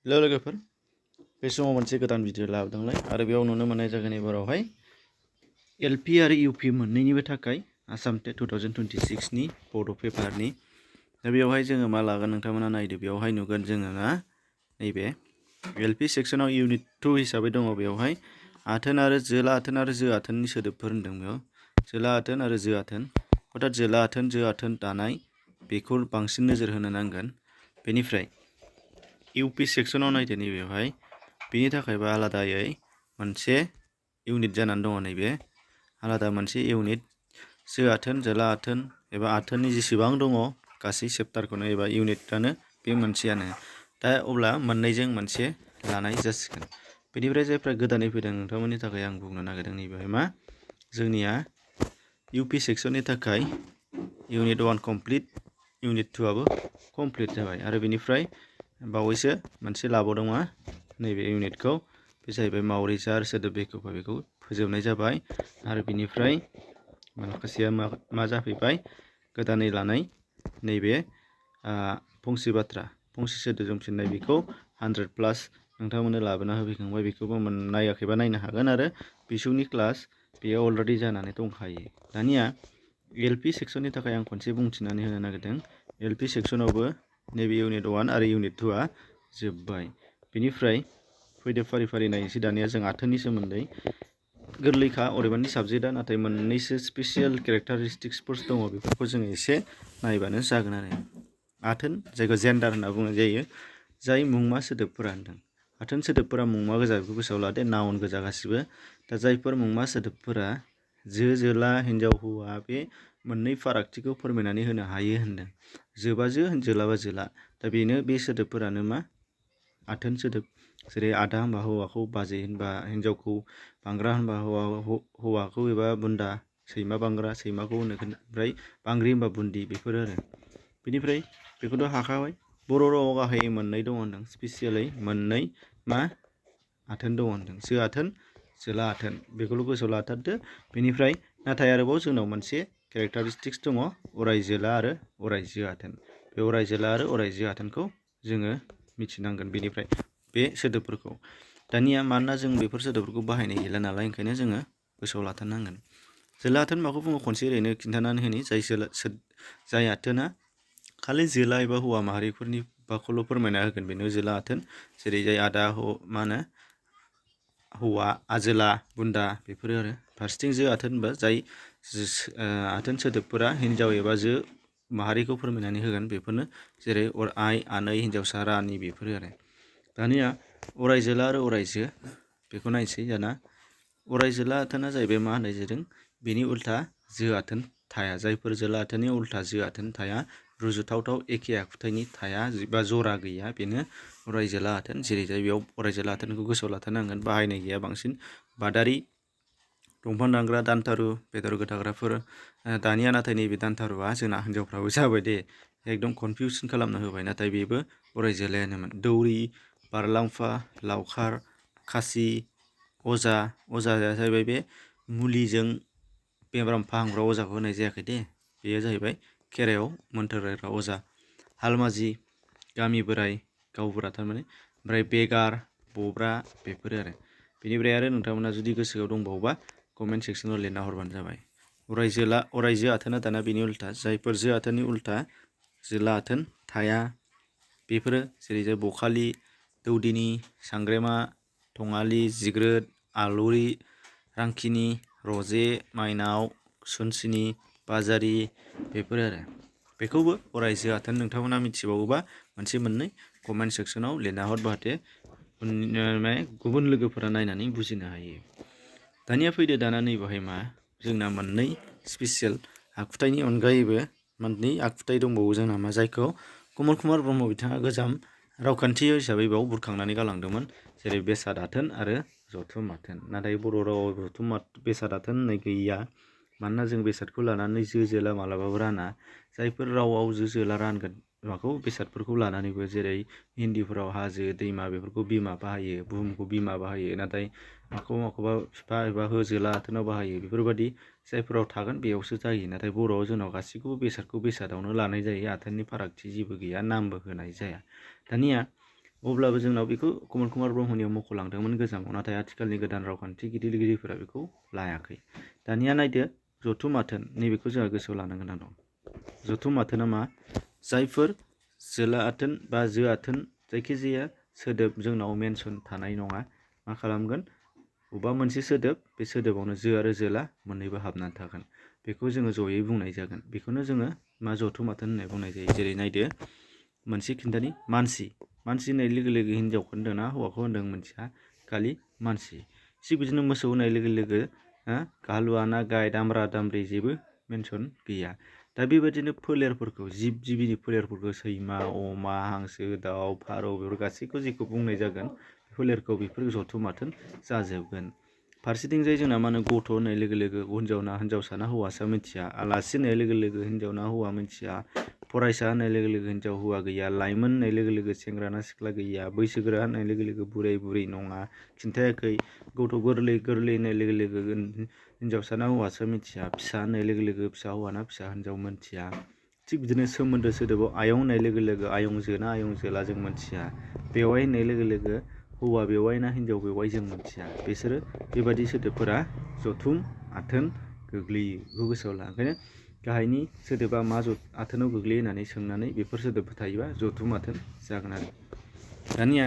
Hello लोगोफोर, बे समाव मोनसे गोदान भिडिअ लाबोदोंलाय आरो बेयाव नुनो मोननाय जागोन एबारावहाय एलपि आरो इउपि मोननैनिबो थाखाय आसाम टेट 2026 नि बड' पेपारनि दा बेयावहाय जोङो मा लागोन नोंथांमोना नायदो। बेयावहाय नुगोन जोङो ना नैबे एलपि सेक्सनाव इउनिट 2 हिसाबै दङ। बेयावहाय आथोन आरो जोला आथोन आरो जो आथोननि सोदोबफोर होनदों। बेयाव जोला आथोन आरो जो आथोन, अर्थात जोला आथोन जो आथोन दानाय बेखौ बांसिन नोजोर होनो नांगोन। बेनिफ्राय इउपि सेक्सनाव नायदो, नैबेवहाय बेनि थाखायबो आलादायै मोनसे इउनिट जानानै दङ। नैबे आलादा मोनसे इउनिट जो आथोन जोला आथोन एबा आथोननि जेसेबां दङ गासै चेप्टारखौनो एबा इउनिटआनो बे मोनसेयानो। दा अब्ला मोननैजों मोनसे लानाय जासिगोन। बेनिफ्राय जायफ्रा गोदानै फैदों नोंथांमोननि थाखाय आं बुंनो नागिरदों नैबेहाय मा जोंनिया इउपि सेक्सननि थाखाय इउनिट 1 कमप्लिट, इउनिट 2 आबो कमप्लिट जाबाय आरो बेनिफ्राय बावैसो मोनसे लाबावदों मा नैबे इउनिटखौ, बे जाहैबाय मावरिजार सोदोब बेखेवफा, बेखौ फोजोबनाय जाबाय आरो बेनिफ्राय माखासेया मा जाफैबाय गोदानै लानाय नैबे फंसे बाथ्रा फंसे सोदोब जमफिननाय, बेखौ 100+ नोंथांमोननो लाबोना होफैखांबाय। बेखौबो नायाखैबा नायनो हागोन आरो बिसौनि क्लास बेयो अलरेडि जानानै दंखायो। दानिया एलपि सेक्सननि थाखाय आं खनसे बुंथिनानै होनो नागिरदों। एलपि सेक्सनावबो नैबे इउनिट 1 आरो इउनिट 2 आ जोब्बाय। बेनिफ्राय फैदो फारि फारि नायनोसै दानिया जों आथोननि सोमोन्दै। गोरलैखा अदेबानि साबजेक्टआ, नाथाय मोननैसो स्पेसियेल केरेक्टारिस्टिक्सफोर दङ, बेफोरखौ जोङो एसे नायबानो जागोन आरो। आथोन, जायखौ जेन्डार होनना बुंनाय जायो, जाय मुंमा सोदोबफोरा होनदों। आथोन सोदोबफोरा मुंमा गोजा, बेखौ गोसोआव लादो, नाउन गोजा गासिबो। दा जायफोर मुंमा सोदोबफोरा जो जोला हिन्जाव हौवा बे मोननै फारागथिखौ फोरमायनानै होनो हायो होनदों। जोबा जो, जोलाबा जोला। दा बेनो बे सोदोबफोरानो मा आथोन सोदोब। जेरै आदा होनबा हौवाखौ, बाजै होनबा हिन्जावखौ, बांग्रा होनबा हौवाखौ एबा बुन्दा, सैमा बांग्रा सैमाखौ होनो, ओमफ्राय बांग्रि होनबा बुन्दि, बेफोर आरो। बेनिफ्राय बेखौथ' हाखाबाय। बर' रावाव गाहायै मोननै दङ होनदों, स्पेसियेलि मोननै मा आथोन दङ होनदों, जो आथोन जोला आथोन, बेखौल' गोसोआव लाथारदो। बेनिफ्राय नाथाय आरोबाव जोंनाव मोनसे केरेक्टारिस्टिक्स दङ, अराय जोला आरो अराय जो आथोन। बे अराय जोला आरो अराय जो आथोनखौ जोङो मिथिनांगोन। बेनिफ्राय बे सोदोबफोरखौ दानिया मानोना जों बेफोर सोदोबफोरखौ बाहायनाय गैला नालाय, ओंखायनो जोङो गोसोआव लाथारनांगोन। जोला आथोन माखौ बुङो खनसे ओरैनो खिन्थानानै होनि। जाय आथोना खालि जोला एबा हौवा माहारिफोरनि बाखौल' फोरमायना होगोन, बेनो जोला आथोन। जेरै जाय आदा मा होनो हौवा, आजोला, बुन्दा, बेफोरो आरो। फारसेथिं जो आथोन होनबा जाय आथोन सोदोबफोरा हिन्जाव एबा जो माहारिखौ फोरमायनानै होगोन, बेफोरनो जेरै आइ, आनै, हिन्जावसा, रानि, बेफोरो आरो। दानिया अराय जोला आरो अराय जो बेखौ नायसै दाना। अराय जोला आथोना जाहैबाय मा होननाय जादों, बेनि उल्था जो आथोन थाया। जायफोर जोला आथोननि उल्था जो आथोन थाया, रुजुथावथाव एखे आखुथायनि थाया बा जरा गैया, बेनो अराय जोला आथोन। जेरै जाय बेयाव अराय जोला आथोनखौ गोसोआव लाथारनांगोन, बाहायनाय गैया बांसिन। बादारि, दंफां दानग्रा, दानथारु, बेदर गोदाग्राफोर। दानिया नाथाय नैबे दानथारुआ जोंना हिन्जावफ्राबो जाबाय दे, एकदम कनफिउसन खालामना होबाय। नाथाय बेबो अराय जोलायानोमोन। दौरि, बारलांफा, लावखार, खासि, अजा। अजाया जाहैबाय बे मुलिजों बेराम फाहामग्रा अजाखौ होनाय जायाखै दे, बेयो जाहैबाय खेराइयाव मोन्थोर रायग्रा अजा। हालमाजि, गामि बोराइ, गावबुरा थारमाने। ओमफ्राय बेगार, बब्रा, बेफोरो आरो। बेनिफ्राय आरो नोंथांमोना जुदि गोसोआव दंबावोबा कमेन्ट सेक्सनाव लिरना हरबानो जाबाय। अराय जो आथोना दाना बेनि उल्था, जायफोर जो आथोननि उल्था जोला आथोन थाया, बेफोरो जेरै जाय बखालि, दौदिनि, सांग्रेमा, थङालि, जिग्रोद, आलुरि, रांखिनि, रजे, माइनाव, सुनसिनि, बाजारि, बेफोर आरो। बेखौबो अराय जो आथोन नोंथांमोना मिथिबावोबा मोनसे मोननै कमेन्ट सेक्सनाव लिरना हर, जाहाथे गुबुन लोगोफोरा नायनानै बुजिनो हायो। दानिया फैदो दाना नैबेहाय मा जोंना मोननै स्पेसियेल आखुथायनि अनगायैबो मोननै आखुथाय दंबावो जोंना मा, जायखौ कमल कुमार ब्रह्म बिथाङा गोजाम रावखान्थि हिसाबै बेयाव बुरखांनानै गालांदोंमोन। जेरै बेसाद आथोन आरो जथुम आथोन। नाथाय बर' रावाव बेसाद आथोन होननाय गैया। मानोना जों बेसादखौ लानानै जो जोला मालाबाबो राना। जायफोर रावाव जो जोला रानगोन माखौ बेसादफोरखौ लानानैबो, जेरै हिन्दीफोराव हाजो दैमा बेफोरखौ बिमा बाहायो, बुहुमखौ बिमा बाहायो, नाथाय माखौबा बिफा एबा हो जोला आथोनाव बाहायो। बेफोरबायदि जायफोराव थागोन बेयावसो जायो। नाथाय बर'आव जोंनाव गासैखौबो बेसादखौ बेसादावनो लानाय जायो, आथोननि फारागथि जेबो गैया, नामबो होनाय जाया। दानिया अब्लाबो जोंनाव बेखौ कमल कुमार ब्रह्मनियाव मख'लांदोंमोन गोजामाव, नाथाय आथिखालनि गोदान रावखान्थिगिरिफोरा बेखौ लायाखै। दानिया नायदो जथुम आथोन, नैबेखौ जोंहा गोसोआव लानो गोनां दं। जथुम आथोना मा? जायफोर जोला आथोन बा जो आथोन जायखिजाया सोदोब जोंनाव मेनसन थानाय नङा, मा खालामगोन? बबेबा मोनसे सोदोब, बे सोदोबावनो जो आरो जोला मोननैबो हाबनानै थागोन। बेखौ जोङो जयै बुंनाय जागोन। बेखौनो जोङो मा जथुम आथोन होननाय बुंनाय जायो। जेरै नायदो मोनसे खिन्थानि मानसि होननाय लोगो लोगो हिन्जावखौ होनदों ना हौवाखौ होनदों मोनथिया, खालि मानसि। थिग बिदिनो मोसौ होननाय लोगो लोगो हालुवा ना गाय, दामब्रा दामब्रि जेबो मेनसन गैया। दा बेबायदिनो फोलेरफोरखौ, जिब जिबिनि फोलेरफोरखौ सैमा, अमा, हांसो, दाउ, फारौ बेफोर गासैखौ जेखौ बुंनाय जागोन फोलेरखौ बेफोर जथुम आथोन जाजोबगोन। फारसेथिंजाय जोंना मा होनो गथ' होननाय लोगो लोगो हिन्जावसा ना हौवासा मिथिया, आलासि होननाय लोगो लोगो हिन्जाव ना हौवा मिथिया, फरायसा होननाय लोगो लोगो हिन्जाव हौवा गैया, लाइमोन होननाय लोगो लोगो सेंग्रा ना सिख्ला गैया, बैसोगोरा होननाय लोगो लोगो बोराय बुरै नङा, खिन्थायाखै, गथ' गोरलै होननाय लोगो लोगो हिन्जावसा ना हौवासा मिथिया, फिसा होननाय लोगो लोगो फिसा हौवा ना फिसा हिन्जाव मिथिया। थिग बिदिनो सोमोन्दो सोदोबाव आयं होननाय लोगो लोगो आयंजो ना आयंजोला जों मिथिया, बेवाइ होननाय लोगो लोगो हौवा बेवाइ ना हिन्जाव बेवाइ जों मिथिया। बिसोरो बेबादि सोदोबफोरा जथुम आथोन गोग्लैयो, बेखौ गोसोआव ला। ओंखायनो गाहायनि सोदोबा मा आथोनाव गोग्लैयो होननानै सोंनानै बेफोर सोदोबफोर थायोबा जथुम आथोन जागोन आरो। दानिया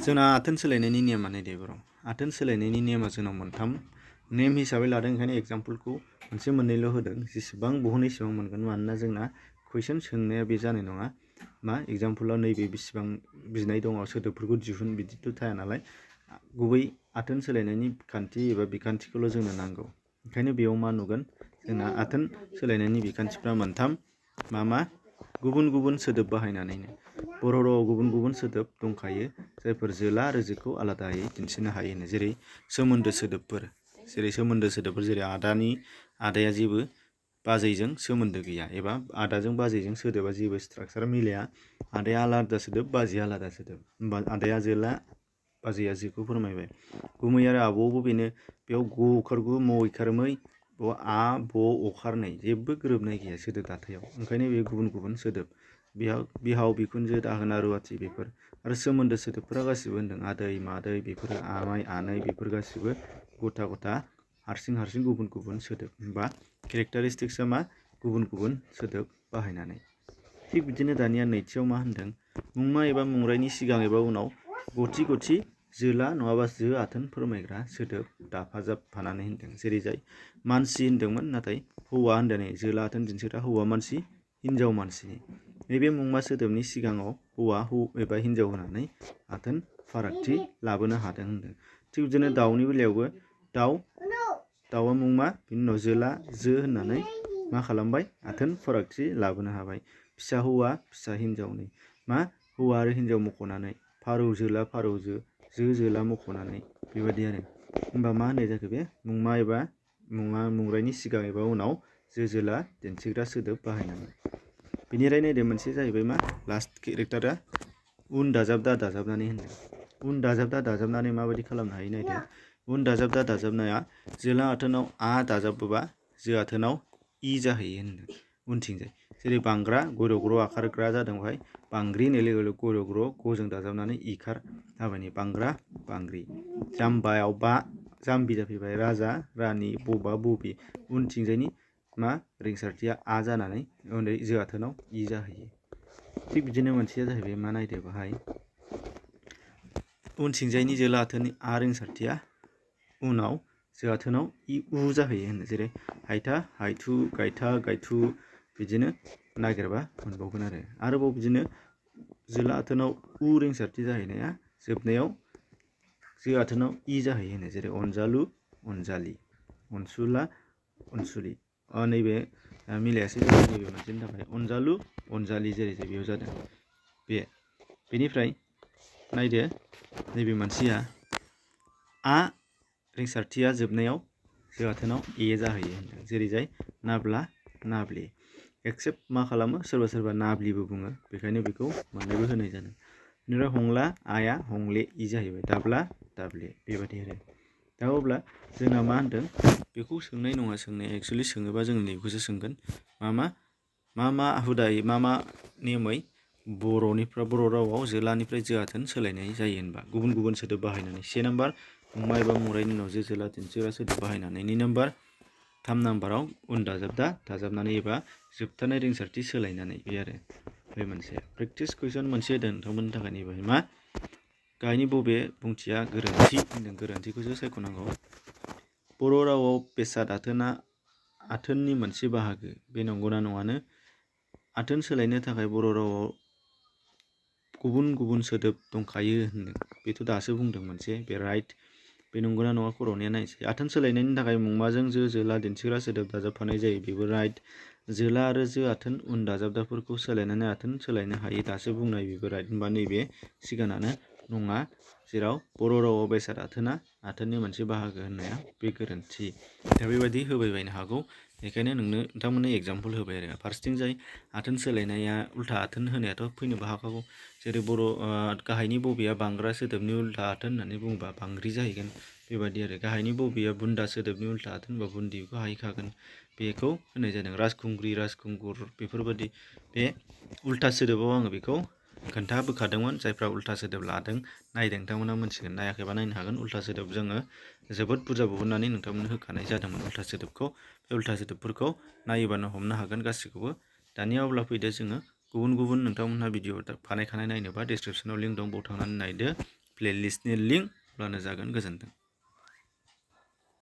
जोंना आथोन सोलायनायनि नेमा नायदो बर'। आथोन सोलायनायनि नेमा जोंनाव मोनथाम नेम हिसाबै लादों, ओंखायनो एग्जाम्पलखौ मोनसे मोननैल' होदों। जेसेबां बहनो एसेबां मोनगोन, मानोना जोंना कुइसन सोंनाया बे जानाय नङा। मा एग्जाम्पलाव नैबे बेसेबां बिनाय दङ सोदोबफोरखौ दिहुन बिदिथ' थाया नालाय, गुबै आथोन सोलायनायनि खान्थि एबा बिखान्थिखौल' जोंनो नांगौ। ओंखायनो बेयाव मा नुगोन? जोंना आथोन सोलायनायनि बिखान्थिफ्रा मोनथाम। मा गुबुन गुबुन सोदोब बाहायनानैनो। बर' रावाव गुबुन गुबुन सोदोब दंखायो जायफोर जोला आरो जोखौ आलादायै दिन्थिनो हायो। जेरै सोमोन्दो सोदोबफोर, जेरै आदाया जेबो बाजैजों सोमोन्दो गैया, एबा आदाजों बाजैजों सोदोबा जेबो स्ट्राकचार मिलाया। आदाया आलादा सोदोब, बाजैया आलादा सोदोब, होमबा आदाया जोला, बाजैया जोखौ फोरमायबाय। गुमै आरो आब'आवबो बेनो, बेयाव ग उखार गु, म इखार मै, आ ब अखार नै, जेबो गोरोबनाय गैया सोदोब दाथायाव। ओंखायनो बे गुबुन गुबुन सोदोब। बिहाव बिखुनजो, दाहोना रुवाथि बेफोर। आरो सोमोन्दो सोदोबफोरा गासिबो होनदों आदै मादै, बेफोरो आमाय आनै, बेफोर गासिबो गथा हारसिं गुबुन गुबुन सोदोब, बा केरेक्टारिस्टिक्सआ मा गुबुन गुबुन सोदोब बाहायनानै। थिग बिदिनो दानिया नैथियाव मा होनदों? मुंमा एबा मुंरायनि सिगां एबा उनाव गथि जोला नङाबा जो आथोन फोरमायग्रा सोदोब दाफाजाबफानानै होनदों। जेरै जाय मानसि होनदोंमोन, नाथाय हौवा होनदों, जोला आथोन दिन्थिग्रा हौवा मानसि, हिन्जाव मानसिनि। नैबे मुंमा सोदोबनि सिगाङाव हौवा एबा हिन्जाव होनानै आथोन फारागथि लाबोनो हादों होनदों। थिग बिदिनो दाउनि बेलायावबो दाउआ मुंमा, बिनि उनाव जोला जो होननानै मा खालामबाय? आथोन फारागथि लाबोनो हाबाय। फिसा हौवा फिसा हिन्जावनि मा हौवा आरो हिन्जाव मख'नानै, फारौ जोला फारौ जो जोला मख'नानै, बेबायदि आरो। होमबा मा होननाय जाखो? बे मुंरायनि सिगां एबा उनाव जोला दिन्थिग्रा सोदोब बाहायनानै। बेनिफ्राय नायदो मोनसे जाहैबाय मा लास्ट केरेक्टारा उन दाजाबदा दाजाबनानै होनदों। उन दाजाबदा दाजाबनानै माबायदि खालामनो हायो नायदो। उन दाजाबदा दाजाबनाया जोला आथोनाव आ दाजाबोबा जो आथोनाव इ जाहैयो होनदों उनथिंजाय। जेरै बांग्रा गर'ग्र' आखारग्रा जादों, बेवहाय बांग्रि होननाय लोगो लोगो गर'ग्र' गजों दाजाबनानै इखार जाबाय, बांग्रा बांग्रि। जाम्बायाव जाम्बि जाफैबाय, राजा रानि, बबा बबि, उनथिंजायनि मा रिंसारथिया आ जानानै जो आथोनाव इ जाहैयो। थिग बिदिनो मोनसेया जाहैबाय मा नायदो बाहाय, उनथिंजायनि जोला आथोननि आ रिंसारथिया उनाव जो आथोनाव इ उ जाहैयो होनो। जेरै हायथा हायथु, गायथा गायथु, बिदिनो नागिरबा मोनबावगोन आरो। आरोबाव बिदिनो जोला आथोनाव उ रिंसारथि जाहैनाया जोबनायाव जो आथोनाव इ जाहैयो होनो। जेरै अनजालु अनजालि, अनसुला अनसुलि। नैबे मिलायासै नैबे मोनसेनि थाखाय अनजालु अनजालि, जेरै बेयाव जादों बे। बेनिफ्राय नायदो नैबे मोनसेया आ रिंसारथिया जोबनायाव जो आथोनाव ए जाहैयो होनदों। जेरै जाय नाब्ला नाब्लि। एक्सेप्ट मा खालामो? सोरबा नाब्लिबो बुङो, बेखायनो बेखौ मोननैबो होनाय जादों। बेनिफ्राय हंला आया हंले इ जाहैबाय, दाब्ला दाब्ले, बेबायदि आरो। दा अब्ला जोंना मा होनदों? बेखौ सोंनाय नङा, सोंनाया एक्सुवेलि सोङोबा जों नैबेखौसो सोंगोन। मा हुदायै मा नेमै बर'निफ्राय बर' रावाव जोलानिफ्राय जो आथोन सोलायनाय जायो होनबा गुबुन गुबुन सोदोब बाहायनानै। से नाम्बार मुंमा एबा मुरायनि उनाव जो जोला दिन्थिग्रा सोदोब बाहायनानै। 2 नाम्बार 3 नाम्बाराव उन दाजाबनानै एबा जोबथानाय रिंसारथि सोलायनानै। बे आरो बे मोनसे प्रेक्टिस कुइसन मोनसे होदों नोंथांमोननि थाखाय नैबेहाय मा गाहायनि बबे बुंथिया गोरोन्थि होनदों, गोरोन्थिखौसो सायख'नांगौ। बर' रावाव बेसाद आथोना आथोननि मोनसे बाहागो, बे नंगौना नङानो? आथोन सोलायनो थाखाय बर' रावाव गुबुन गुबुन सोदोब दंखायो होनदों, बेथ' दासो बुंदों मोनसे, बे राइट। बे नंगौना नङा खर'निया नायनोसै। आथोन सोलायनायनि थाखाय मुंमाजों जो जोला दिन्थिग्रा सोदोब दाजाबफानाय जायो, बेबो राइट। जोला आरो जो आथोन उन दाजाबदाफोरखौ सोलायनानै आथोन सोलायनो हायो, दासो बुंनाय, बेबो राइट। होनबा नैबे सिगाङानो नङा, जेराव बर' रावाव बेसाद आथोना आथोननि मोनसे बाहागो होननाया बे गोरोन्थि। दा बेबायदि होबायबायनो हागौ, बेखायनो नोंथांमोननो एग्जाम्पल होबाय आरो। फारसेथिं जाय आथोन सोलायनाया उल्था आथोन होनायाथ' फैनोबो हाखागौ। जेरै गाहायनि बबेया बांग्रा सोदोबनि उल्था आथोन होननानै बुङोबा बांग्रि जाहैगोन, बेबायदि आरो। गाहायनि बबेया बुन्दा सोदोबनि उल्था आथोन होनबा बुन्दिखौ हाहैखागोन, बेखौ होनाय जादों। राजखुंग्रि, राजखुंगुर बेफोरबायदि बे उल्था सोदोबाव आङो बेखौ खोन्थाबोखादोंमोन। जायफ्रा उल्था सोदोब लादों नायदों नोंथांमोना मोनथिगोन, नायाखैबा नायनो हागोन। उल्था सोदोब जोङो जोबोद बुरजा बहननानै नोंथांमोननो होखानाय जादोंमोन उल्था सोदोबखौ। बे उल्था सोदोबफोरखौ नायोबानो हमनो हागोन गासैखौबो। दानिया अब्ला फैदो जोङो गुबुन गुबुन नोंथांमोनहा भिडिअ बानायखानाय नायनोबा डिसक्रिपसनाव लिंक दं, बाव थांनानै नायदो प्लेलिस्टनि लिंक, अब्लानो जागोन। गोजोन्थों।